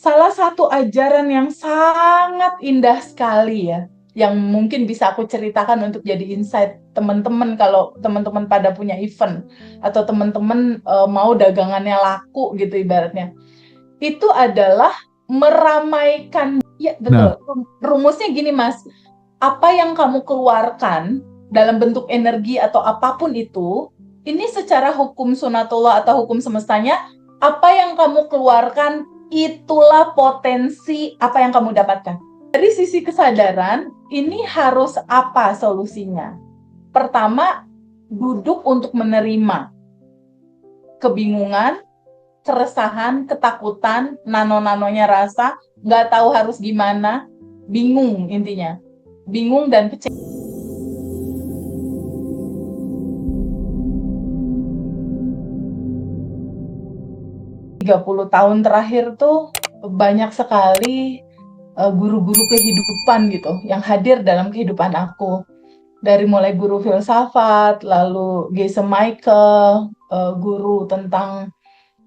salah satu ajaran yang sangat indah sekali ya, yang mungkin bisa aku ceritakan untuk jadi insight teman-teman kalau teman-teman pada punya event atau teman-teman mau dagangannya laku gitu ibaratnya. Itu adalah meramaikan, ya Nah, betul. Rumusnya gini Mas, apa yang kamu keluarkan dalam bentuk energi atau apapun itu, ini secara hukum sunatullah atau hukum semestanya, apa yang kamu keluarkan itulah potensi apa yang kamu dapatkan. Dari sisi kesadaran, ini harus apa solusinya? Pertama, duduk untuk menerima kebingungan, keresahan, ketakutan, nano-nanonya rasa, nggak tahu harus gimana, bingung intinya. Bingung dan kecewa. 30 tahun terakhir tuh banyak sekali guru-guru kehidupan gitu yang hadir dalam kehidupan aku. Dari mulai guru filsafat, lalu Geise Michael, guru tentang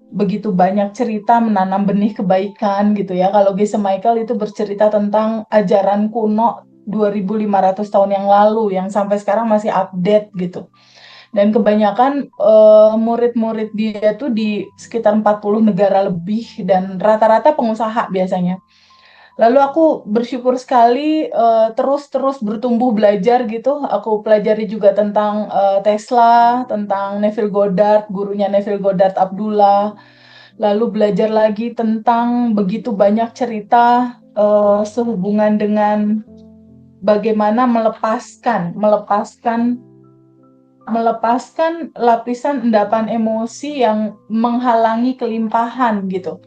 begitu banyak cerita menanam benih kebaikan gitu ya. Kalau Geise Michael itu bercerita tentang ajaran kuno 2500 tahun yang lalu yang sampai sekarang masih update gitu. Dan kebanyakan murid-murid dia tuh di sekitar 40 negara lebih dan rata-rata pengusaha biasanya. Lalu aku bersyukur sekali terus-terus bertumbuh belajar gitu. Aku pelajari juga tentang Tesla, tentang Neville Goddard, gurunya Neville Goddard Abdullah. Lalu belajar lagi tentang begitu banyak cerita sehubungan dengan bagaimana melepaskan lapisan endapan emosi yang menghalangi kelimpahan gitu.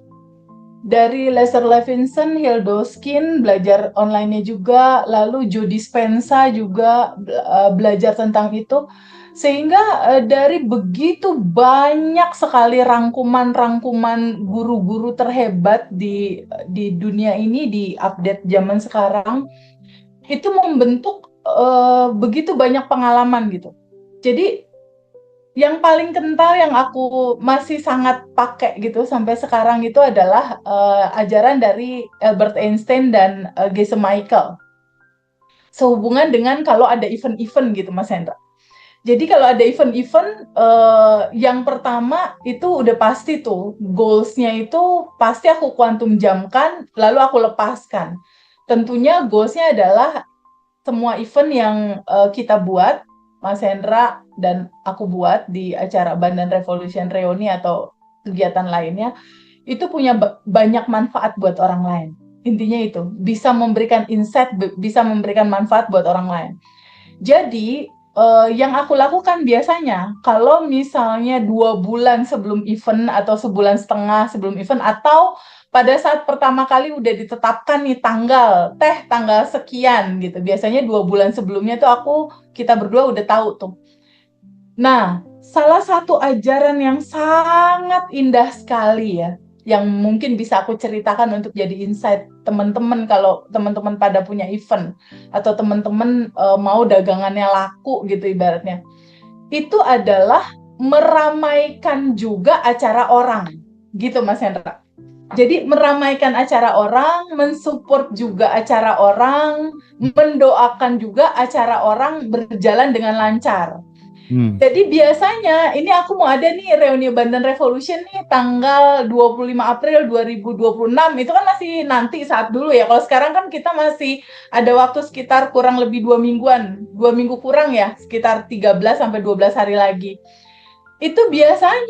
Dari Lester Levinson, Hildoskin, belajar online-nya juga, lalu Joe Dispenza juga belajar tentang itu. Sehingga dari begitu banyak sekali rangkuman-rangkuman guru-guru terhebat di dunia ini, di update zaman sekarang, itu membentuk begitu banyak pengalaman gitu. Jadi yang paling kental yang aku masih sangat pakai gitu sampai sekarang itu adalah ajaran dari Albert Einstein dan Geise Michael. Sehubungan dengan kalau ada event-event gitu Mas Hendra. Jadi kalau ada event-event, yang pertama itu udah pasti tuh goals-nya itu pasti aku kuantum jamkan, lalu aku lepaskan. Tentunya goals-nya adalah semua event yang kita buat, Mas Hendra dan aku buat di acara Bandan Revolution Reuni atau kegiatan lainnya, itu punya banyak manfaat buat orang lain. Intinya itu, bisa memberikan insight, bisa memberikan manfaat buat orang lain. Jadi, yang aku lakukan biasanya, kalau misalnya 2 bulan sebelum event atau sebulan setengah sebelum event, atau pada saat pertama kali udah ditetapkan nih tanggal sekian gitu. Biasanya 2 bulan sebelumnya tuh kita berdua udah tahu tuh. Nah, salah satu ajaran yang sangat indah sekali ya, yang mungkin bisa aku ceritakan untuk jadi insight teman-teman kalau teman-teman pada punya event atau teman-teman mau dagangannya laku gitu ibaratnya. Itu adalah meramaikan juga acara orang. Gitu Mas Hendra. Jadi meramaikan acara orang, mensupport juga acara orang, mendoakan juga acara orang berjalan dengan lancar. hmm. Jadi biasanya ini aku mau ada nih reuni Bandan Revolution nih tanggal 25 April 2026. Itu kan masih nanti saat dulu ya. Kalau sekarang kan kita masih ada waktu sekitar kurang lebih 2 mingguan. 2 minggu kurang ya, sekitar 13 sampai 12 hari lagi. Itu biasa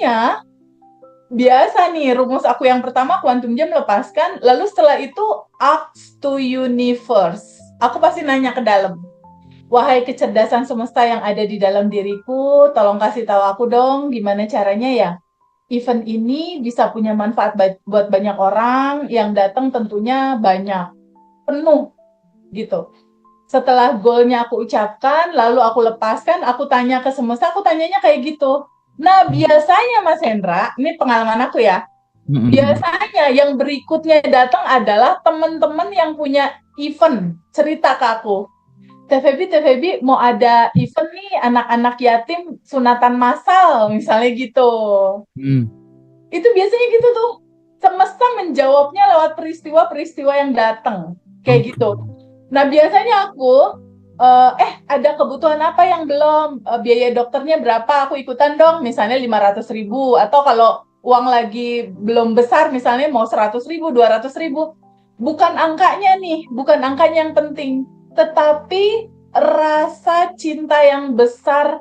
nih rumus aku yang pertama quantum jam lepaskan, lalu setelah itu ask to universe. Aku pasti nanya ke dalam. Wahai kecerdasan semesta yang ada di dalam diriku, tolong kasih tahu aku dong gimana caranya ya event ini bisa punya manfaat buat banyak orang, yang datang tentunya banyak, penuh gitu. Setelah goalnya aku ucapkan, lalu aku lepaskan, aku tanya ke semesta, aku tanyanya kayak gitu. Nah, biasanya Mas Hendra, ini pengalaman aku ya, Hmm. biasanya yang berikutnya datang adalah teman-teman yang punya event, cerita ke aku. TVB mau ada event nih anak-anak yatim sunatan massal misalnya gitu. Hmm. Itu biasanya gitu tuh. semesta menjawabnya lewat peristiwa-peristiwa yang datang kayak gitu. Nah biasanya aku ada kebutuhan apa yang belum, biaya dokternya berapa, aku ikutan dong misalnya 500.000, atau kalau uang lagi belum besar misalnya mau 100.000, 200.000. Bukan angkanya nih, bukan angkanya yang penting, tetapi rasa cinta yang besar.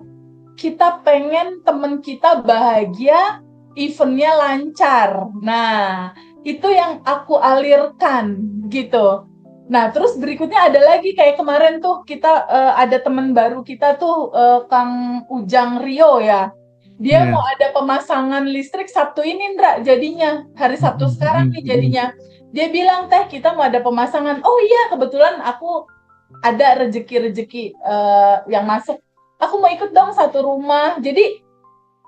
Kita pengen temen kita bahagia, eventnya lancar. Nah, itu yang aku alirkan gitu. Nah, terus berikutnya ada lagi kayak kemarin tuh kita ada temen baru kita tuh, Kang Ujang Rio ya. Dia mau ada pemasangan listrik Sabtu ini, Ndra, jadinya. Hari Sabtu sekarang nih jadinya. Dia bilang, Teh, kita mau ada pemasangan. Oh iya, kebetulan aku ada rezeki-rezeki yang masuk. Aku mau ikut dong satu rumah. Jadi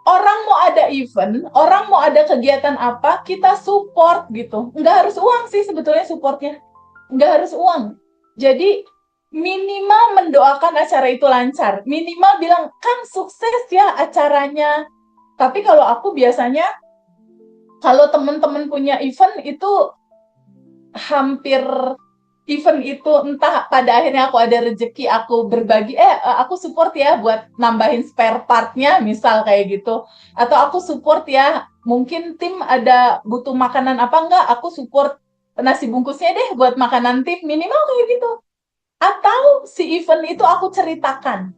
orang mau ada event, orang mau ada kegiatan apa, kita support gitu. Nggak harus uang sih sebetulnya supportnya. Nggak harus uang. Jadi minimal mendoakan acara itu lancar. Minimal bilang, Kang sukses ya acaranya. Tapi kalau aku biasanya, kalau teman-teman punya event itu hampir event itu entah pada akhirnya aku ada rezeki aku berbagi aku support ya buat nambahin spare partnya misal kayak gitu, atau aku support ya mungkin tim ada butuh makanan apa enggak, aku support nasi bungkusnya deh buat makanan tim, minimal kayak gitu. Atau si event itu aku ceritakan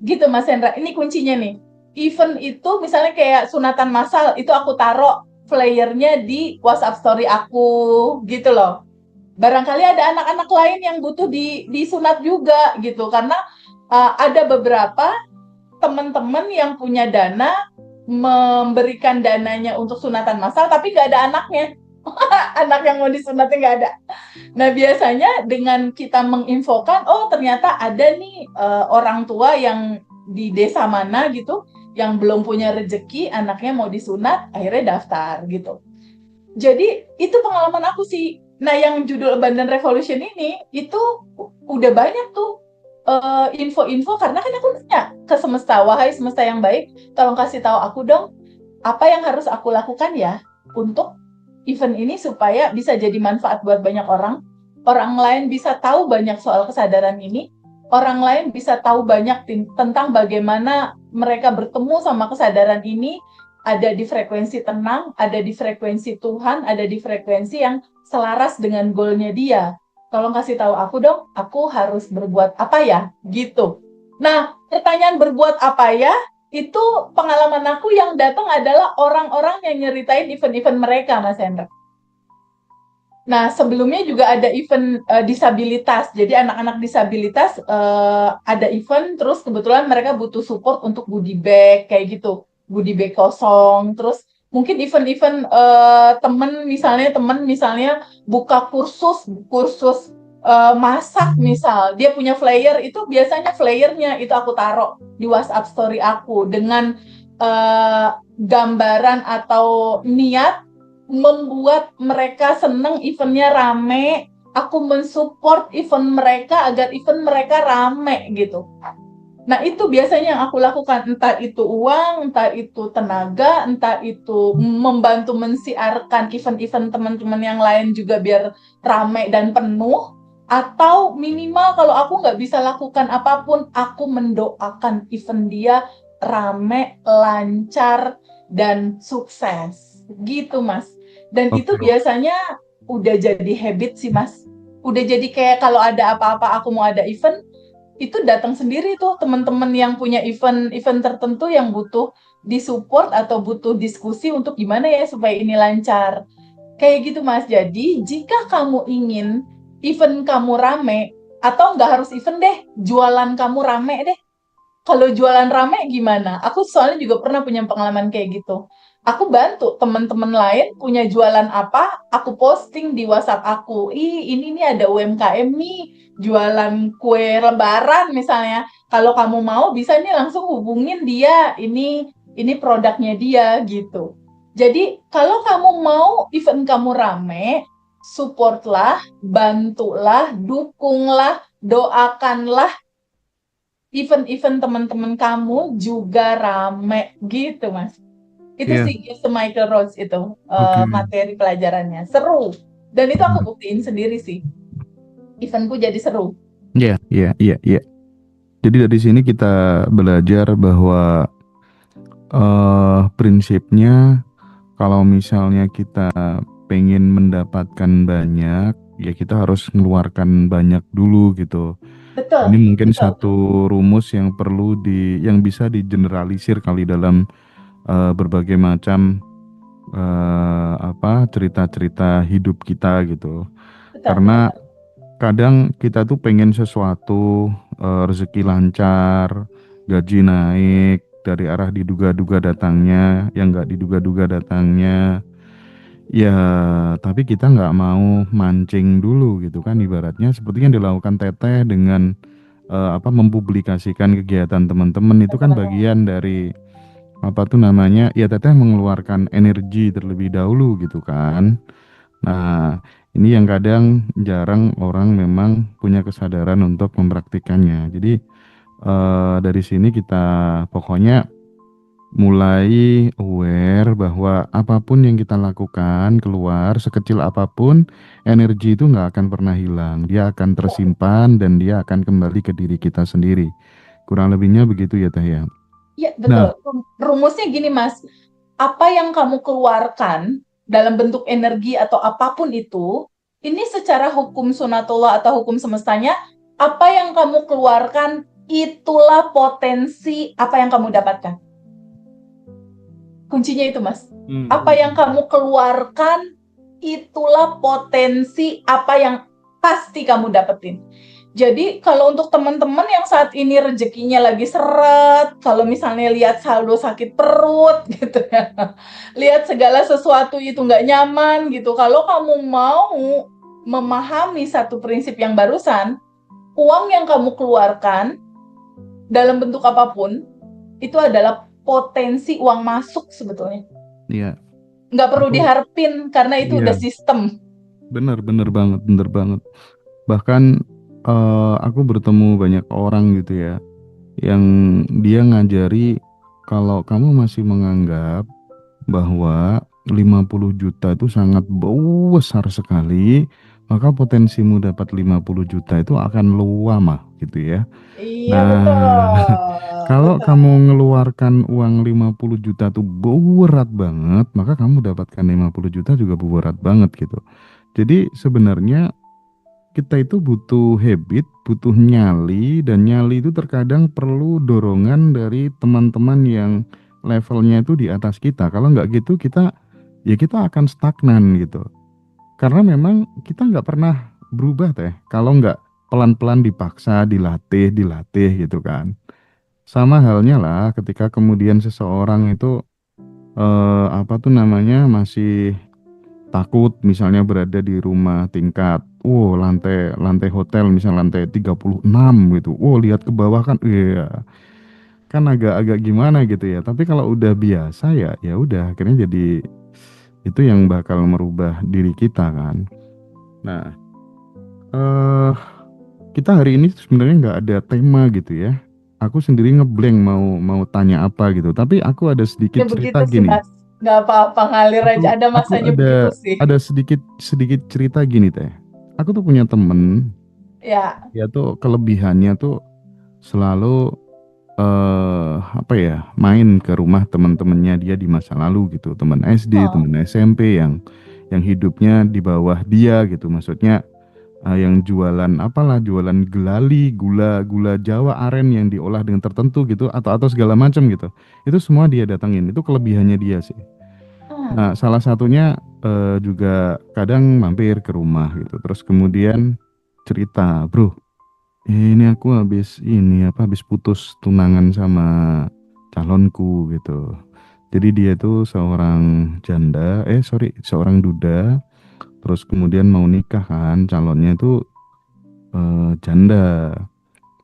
gitu Mas Hendra, ini kuncinya nih. Event itu misalnya kayak sunatan massal itu aku taruh flyernya di WhatsApp story aku gitu loh. Barangkali ada anak-anak lain yang butuh disunat juga gitu, karena ada beberapa teman-teman yang punya dana memberikan dananya untuk sunatan massal tapi nggak ada anaknya. Anak yang mau disunatnya nggak ada. Nah biasanya dengan kita menginfokan, oh ternyata ada nih orang tua yang di desa mana gitu yang belum punya rezeki anaknya mau disunat, akhirnya daftar gitu. Jadi itu pengalaman aku sih. Nah yang judul Abundant Revolution ini itu udah banyak tuh info-info, karena kan aku nanya ke semesta, wahai semesta yang baik, tolong kasih tahu aku dong apa yang harus aku lakukan ya untuk event ini supaya bisa jadi manfaat buat banyak orang. Orang lain bisa tahu banyak soal kesadaran ini. Orang lain bisa tahu banyak tentang bagaimana mereka bertemu sama kesadaran ini, ada di frekuensi tenang, ada di frekuensi Tuhan, ada di frekuensi yang selaras dengan goalnya dia. Tolong kasih tahu aku dong, aku harus berbuat apa ya? Gitu. Nah, pertanyaan berbuat apa ya? Itu pengalaman aku yang datang adalah orang-orang yang nyeritain event-event mereka, Mas Hendra. Nah, sebelumnya juga ada event disabilitas. Jadi anak-anak disabilitas ada event, terus kebetulan mereka butuh support untuk goodie bag, kayak gitu. Goodie bag kosong, terus mungkin event-event temen misalnya buka kursus masak misal. Dia punya flyer, itu biasanya flyernya itu aku taruh di WhatsApp story aku dengan gambaran atau niat membuat mereka seneng, eventnya rame. Aku mensupport event mereka agar event mereka rame gitu. Nah itu biasanya yang aku lakukan, entah itu uang, entah itu tenaga, entah itu membantu mensiarkan event-event teman-teman yang lain juga biar rame dan penuh, atau minimal kalau aku nggak bisa lakukan apapun, aku mendoakan event dia rame, lancar, dan sukses gitu Mas. Dan itu biasanya udah jadi habit sih Mas. Udah jadi kayak kalau ada apa-apa aku mau ada event, itu datang sendiri tuh teman-teman yang punya event-event tertentu yang butuh disupport atau butuh diskusi untuk gimana ya supaya ini lancar. Kayak gitu Mas. Jadi jika kamu ingin event kamu rame, atau nggak harus event deh, jualan kamu rame deh. Kalau jualan rame gimana? Aku soalnya juga pernah punya pengalaman kayak gitu. Aku bantu teman-teman lain punya jualan apa, aku posting di WhatsApp aku. Ini nih ada UMKM nih, jualan kue lebaran misalnya. Kalau kamu mau bisa nih langsung hubungin dia. Ini produknya dia gitu. Jadi kalau kamu mau event kamu rame, supportlah, bantulah, dukunglah, doakanlah event-event teman-teman kamu juga rame gitu Mas. Itu Iya, sih Gift to Michael Rhodes itu oke. materi pelajarannya seru. Dan itu aku Hmm. buktiin sendiri sih. Eventku jadi seru. Iya, iya, iya, iya. Jadi dari sini kita belajar bahwa prinsipnya kalau misalnya kita pengen mendapatkan banyak, ya kita harus mengeluarkan banyak dulu gitu. Ini Betul, mungkin betul. satu rumus yang yang bisa digeneralisir kali dalam berbagai macam cerita-cerita hidup kita gitu. Betul, Karena betul. kadang kita tuh pengen sesuatu, rezeki lancar, gaji naik dari arah diduga-duga datangnya, yang nggak diduga-duga datangnya. Ya, tapi kita nggak mau mancing dulu gitu kan, ibaratnya seperti yang dilakukan Teteh dengan mempublikasikan kegiatan teman-teman itu kan Teman-teman. bagian dari apa tuh namanya, ya Teteh mengeluarkan energi terlebih dahulu gitu kan. Nah, ini yang kadang jarang orang memang punya kesadaran untuk mempraktikannya. Jadi dari sini kita pokoknya mulai aware bahwa apapun yang kita lakukan keluar sekecil apapun, energi itu nggak akan pernah hilang. Dia akan tersimpan dan dia akan kembali ke diri kita sendiri. Kurang lebihnya begitu ya Teh ya. Iya, betul. Nah, Rumusnya gini, Mas. Apa yang kamu keluarkan dalam bentuk energi atau apapun itu, ini secara hukum sunatullah atau hukum semestanya, apa yang kamu keluarkan itulah potensi apa yang kamu dapatkan. Kuncinya itu, Mas. Apa yang hmm, kamu keluarkan itulah potensi apa yang pasti kamu dapetin. Jadi kalau untuk teman-teman yang saat ini rezekinya lagi seret, kalau misalnya lihat saldo sakit perut gitu ya, lihat segala sesuatu itu nggak nyaman gitu. Kalau kamu mau memahami satu prinsip yang barusan, uang yang kamu keluarkan dalam bentuk apapun itu adalah potensi uang masuk sebetulnya. iya, Nggak perlu aku diharapin karena itu udah iya, sistem. bener banget, bener banget. Bahkan aku bertemu banyak orang gitu ya, yang dia ngajari kalau kamu masih menganggap bahwa 50 juta itu sangat besar sekali, maka potensimu dapat 50 juta itu akan luamah gitu ya. Iya Nah, betul, kalau betul. kamu mengeluarkan uang 50 juta itu berat banget, maka kamu dapatkan 50 juta juga berat banget gitu. Jadi sebenarnya kita itu butuh habit, butuh nyali, dan nyali itu terkadang perlu dorongan dari teman-teman yang levelnya itu di atas kita. Kalau nggak gitu kita akan stagnan gitu. Karena memang kita nggak pernah berubah Teh. Kalau nggak pelan-pelan dipaksa, dilatih, dilatih gitu kan. Sama halnya lah ketika kemudian seseorang itu masih takut misalnya berada di rumah tingkat, lantai lantai hotel misal lantai 36 gitu. Lihat ke bawah kan, iya kan agak-agak gimana gitu ya. Tapi kalau udah biasa ya ya udah akhirnya jadi itu yang bakal merubah diri kita kan. Nah, eh kita hari ini sebenarnya nggak ada tema gitu ya. Aku sendiri ngeblank mau mau tanya apa gitu. Tapi aku ada sedikit Ya begitu cerita sih gini. Mas. Nggak apa-apa, ngalir aja. Aku Ada aku masanya begitu ada sih. ada sedikit sedikit cerita gini Teh. Aku tuh punya temen, Ya, dia tuh kelebihannya tuh selalu main ke rumah teman-temannya dia di masa lalu gitu, teman SD, oh, teman SMP yang hidupnya di bawah dia gitu. Maksudnya yang jualan jualan gelali, gula gula Jawa aren yang diolah dengan tertentu gitu atau segala macam gitu. Itu semua dia datangin. Itu kelebihannya dia sih. hmm, Nah, salah satunya juga kadang mampir ke rumah gitu. Terus kemudian cerita, bro, ini aku habis putus tunangan sama calonku gitu. Jadi dia tuh seorang duda. Terus kemudian mau nikah kan, calonnya itu janda.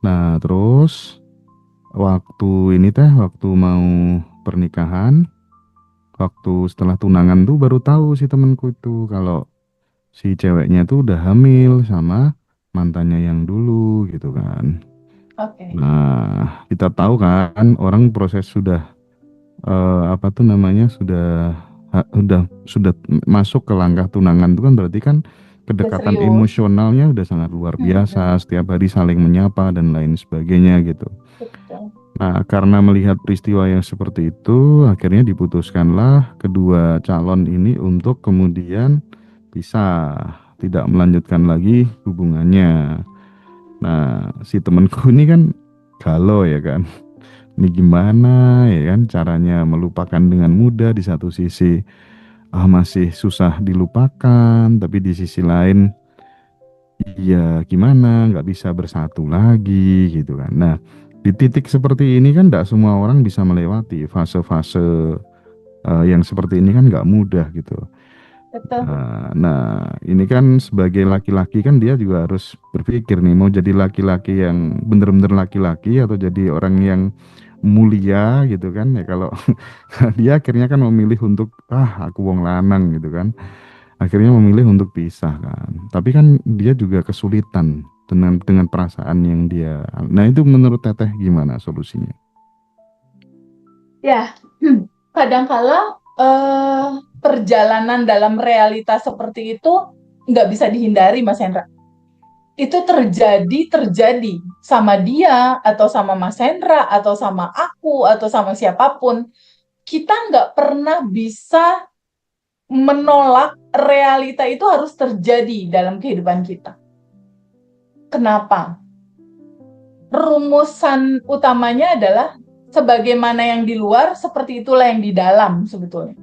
Nah, terus waktu mau pernikahan, waktu setelah tunangan tuh baru tahu si temenku itu kalau si ceweknya tuh udah hamil sama mantannya yang dulu gitu kan. oke. Nah, kita tahu kan orang proses sudah apa tuh namanya, sudah masuk ke langkah tunangan, itu kan berarti kan Udah kedekatan serius. emosionalnya udah sangat luar Mm-mm. biasa, setiap hari saling menyapa dan lain sebagainya gitu. Betul. Nah, karena melihat peristiwa yang seperti itu, akhirnya diputuskanlah kedua calon ini untuk kemudian bisa tidak melanjutkan lagi hubungannya. Nah, si temenku ini kan galau ya kan. Ini gimana ya kan caranya melupakan dengan mudah, di satu sisi masih susah dilupakan, tapi di sisi lain iya gimana nggak bisa bersatu lagi gitu kan. Nah, di titik seperti ini kan nggak semua orang bisa melewati fase-fase yang seperti ini, kan nggak mudah gitu. Betul. Nah, ini kan sebagai laki-laki kan dia juga harus berpikir nih, mau jadi laki-laki yang bener-bener laki-laki atau jadi orang yang mulia gitu kan ya. Kalau dia akhirnya kan memilih untuk aku wong lanang gitu kan, akhirnya memilih untuk pisah kan. Tapi kan dia juga kesulitan dengan perasaan yang dia. Nah, itu menurut Teteh gimana solusinya? Ya, kadangkala perjalanan dalam realitas seperti itu nggak bisa dihindari, Mas Hendra. Itu terjadi sama dia atau sama Mas Hendra atau sama aku atau sama siapapun. Kita nggak pernah bisa menolak realita itu harus terjadi dalam kehidupan kita. Kenapa? Rumusan utamanya adalah sebagaimana yang di luar, seperti itulah yang di dalam sebetulnya.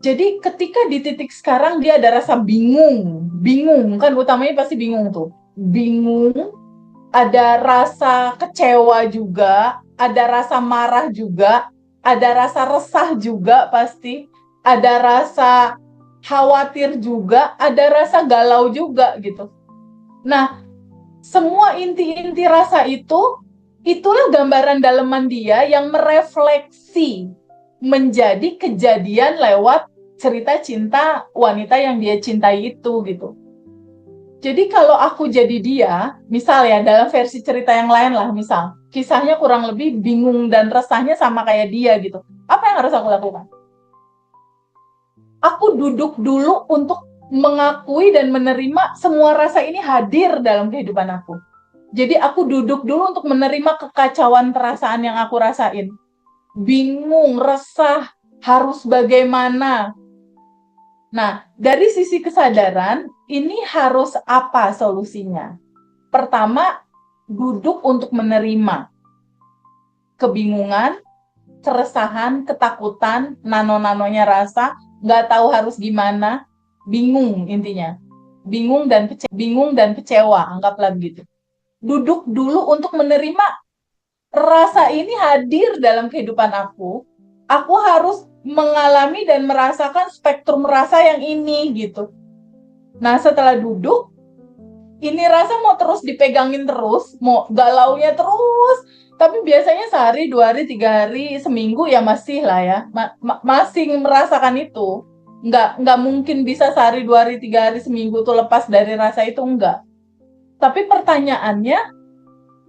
Jadi ketika di titik sekarang dia ada rasa bingung kan utamanya pasti bingung tuh. Bingung, ada rasa kecewa juga, ada rasa marah juga, ada rasa resah juga pasti, ada rasa khawatir juga, ada rasa galau juga gitu. Nah, semua inti-inti rasa itu, itulah gambaran daleman dia yang merefleksi menjadi kejadian lewat cerita cinta wanita yang dia cintai itu gitu. Jadi kalau aku jadi dia, misal ya dalam versi cerita yang lain lah, misal kisahnya kurang lebih bingung dan resahnya sama kayak dia gitu. Apa yang harus aku lakukan? Aku duduk dulu untuk mengakui dan menerima semua rasa ini hadir dalam kehidupan aku. Jadi aku duduk dulu untuk menerima kekacauan perasaan yang aku rasain. Bingung, resah, harus bagaimana. Nah, dari sisi kesadaran, ini harus apa solusinya? Pertama, duduk untuk menerima kebingungan, keresahan, ketakutan, nano-nanonya rasa, nggak tahu harus gimana, bingung intinya. Bingung dan kecewa, anggaplah begitu. Duduk dulu untuk menerima rasa ini hadir dalam kehidupan aku. Aku harus mengalami dan merasakan spektrum rasa yang ini gitu. Nah, setelah duduk, ini rasa mau terus dipegangin terus, mau galaunya terus, tapi biasanya sehari, 2 hari, 3 hari, seminggu ya masih lah ya, masih merasakan itu. Nggak mungkin bisa sehari, 2 hari, 3 hari, seminggu tuh lepas dari rasa itu, enggak. Tapi pertanyaannya,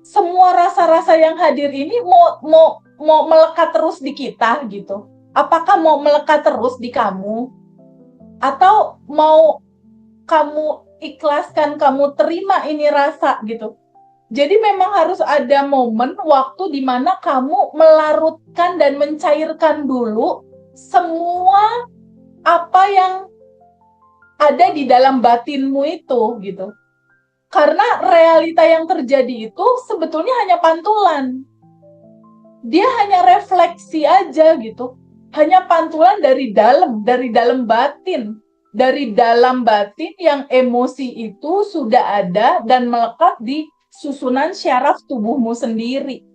semua rasa-rasa yang hadir ini mau melekat terus di kita gitu. Apakah mau melekat terus di kamu? Atau mau kamu ikhlaskan, kamu terima ini rasa gitu. Jadi memang harus ada momen waktu di mana kamu melarutkan dan mencairkan dulu semua apa yang ada di dalam batinmu itu gitu. Karena realita yang terjadi itu sebetulnya hanya pantulan. Dia hanya refleksi aja gitu. Hanya pantulan dari dalam batin. Dari dalam batin yang emosi itu sudah ada dan melekat di susunan syaraf tubuhmu sendiri.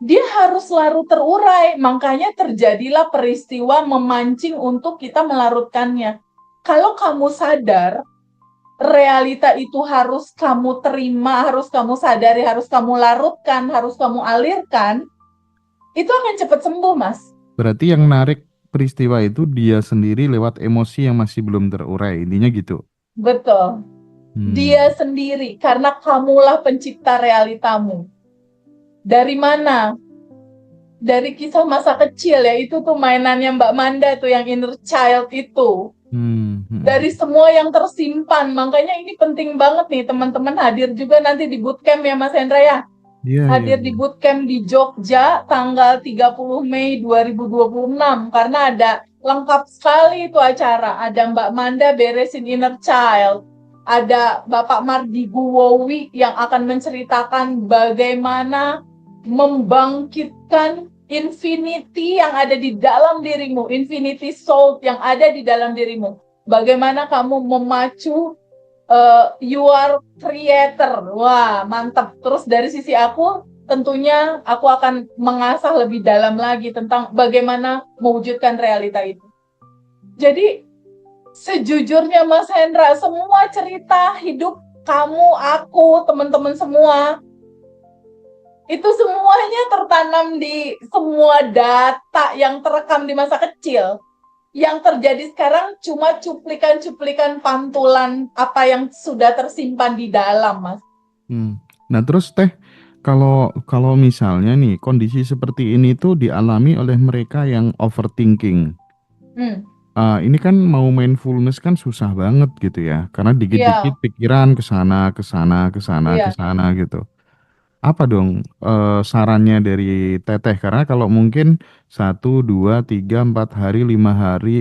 Dia harus larut terurai, makanya terjadilah peristiwa memancing untuk kita melarutkannya. Kalau kamu sadar, realita itu harus kamu terima, harus kamu sadari, harus kamu larutkan, harus kamu alirkan, itu akan cepat sembuh, Mas. Berarti yang narik peristiwa itu dia sendiri lewat emosi yang masih belum terurai, intinya gitu. Betul. Dia Hmm. sendiri, karena kamulah pencipta realitamu. Dari mana dari kisah masa kecil ya, itu tuh mainannya Mbak Manda tuh yang inner child itu. Dari semua yang tersimpan, makanya ini penting banget nih teman-teman hadir juga nanti di bootcamp ya Mas Hendra ya. Iya, iya, Hadir di iya. bootcamp di Jogja tanggal 30 Mei 2026 karena ada lengkap sekali itu acara. Ada Mbak Manda beresin inner child, ada Bapak Mardi Guwowi yang akan menceritakan bagaimana membangkitkan infinity yang ada di dalam dirimu, infinity soul yang ada di dalam dirimu. Bagaimana kamu memacu you are creator. Wah, mantap. Terus dari sisi aku, tentunya aku akan mengasah lebih dalam lagi tentang bagaimana mewujudkan realita itu. Jadi, sejujurnya Mas Hendra, semua cerita hidup kamu, aku, teman-teman semua, itu semuanya tertanam di semua data yang terekam di masa kecil. Yang terjadi sekarang cuma cuplikan-cuplikan pantulan apa yang sudah tersimpan di dalam, Mas. Nah, terus Teh, kalau kalau misalnya nih kondisi seperti ini tuh dialami oleh mereka yang overthinking. Hmm, Ini kan mau mindfulness kan susah banget gitu ya, karena iya, dikit-dikit pikiran ke sana, ke sana, ke sana, ke iya. sana gitu. Apa dong sarannya dari Teteh? Karena kalau mungkin 1, 2, 3, 4 hari, 5 hari